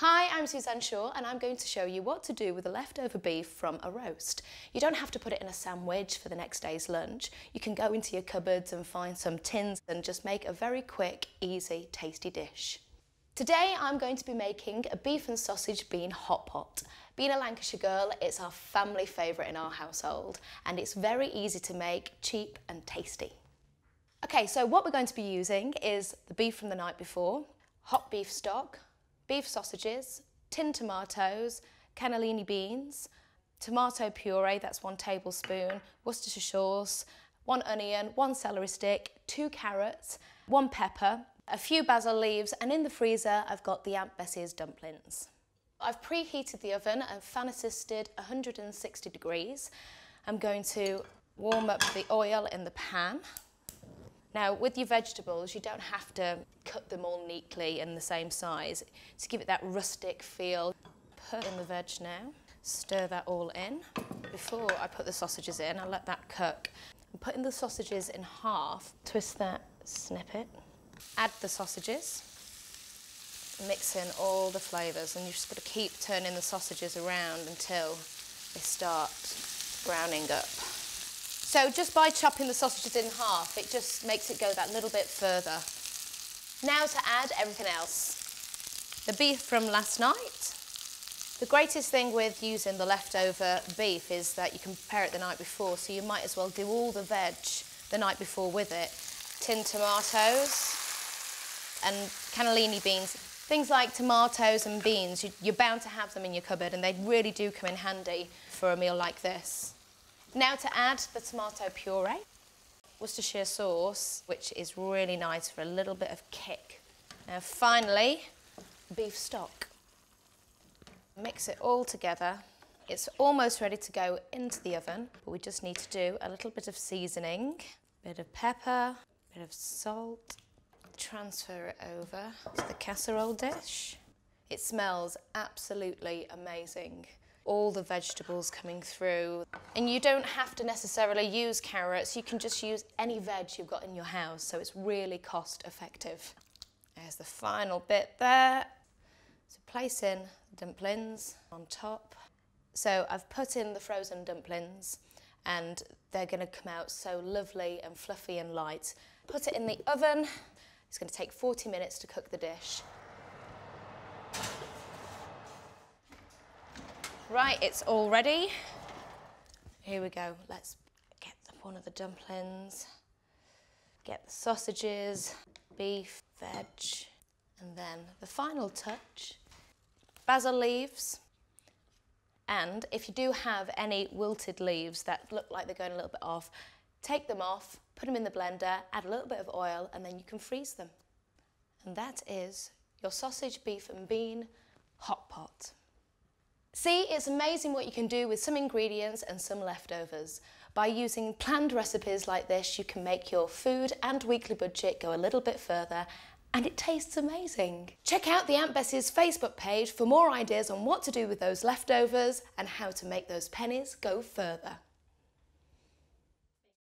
Hi, I'm Suzanne Shaw and I'm going to show you what to do with the leftover beef from a roast. You don't have to put it in a sandwich for the next day's lunch. You can go into your cupboards and find some tins and just make a very quick, easy, tasty dish. Today I'm going to be making a beef and sausage bean hot pot. Being a Lancashire girl, it's our family favourite in our household and it's very easy to make, cheap and tasty. Okay, so what we're going to be using is the beef from the night before, hot beef stock, beef sausages, tinned tomatoes, cannellini beans, tomato puree, that's 1 tablespoon, Worcestershire sauce, 1 onion, 1 celery stick, 2 carrots, 1 pepper, a few basil leaves, and in the freezer I've got the Aunt Bessie's dumplings. I've preheated the oven at fan assisted 160 degrees. I'm going to warm up the oil in the pan. Now, with your vegetables, you don't have to cut them all neatly in the same size to give it that rustic feel. Put in the veg now, stir that all in. Before I put the sausages in, I'll let that cook. I'm putting the sausages in half, twist that, snip it, add the sausages, mix in all the flavours, and you've just got to keep turning the sausages around until they start browning up. So just by chopping the sausages in half, it just makes it go that little bit further. Now to add everything else. The beef from last night. The greatest thing with using the leftover beef is that you can prepare it the night before, so you might as well do all the veg the night before with it. Tinned tomatoes and cannellini beans. Things like tomatoes and beans, you're bound to have them in your cupboard and they really do come in handy for a meal like this. Now to add the tomato puree, Worcestershire sauce, which is really nice for a little bit of kick. Now finally, beef stock. Mix it all together. It's almost ready to go into the oven, but we just need to do a little bit of seasoning, bit of pepper, bit of salt. Transfer it over to the casserole dish. It smells absolutely amazing. All the vegetables coming through. And you don't have to necessarily use carrots, you can just use any veg you've got in your house, so it's really cost effective. There's the final bit there. So place in the dumplings on top. So I've put in the frozen dumplings and they're going to come out so lovely and fluffy and light. Put it in the oven. It's going to take 40 minutes to cook the dish. Right, it's all ready. Here we go. Let's get one of the dumplings, get the sausages, beef, veg, and then the final touch, basil leaves. And if you do have any wilted leaves that look like they're going a little bit off, take them off, put them in the blender, add a little bit of oil, and then you can freeze them. And that is your sausage, beef and bean hot pot. See, it's amazing what you can do with some ingredients and some leftovers. By using planned recipes like this, you can make your food and weekly budget go a little bit further, and it tastes amazing. Check out the Aunt Bessie's Facebook page for more ideas on what to do with those leftovers and how to make those pennies go further.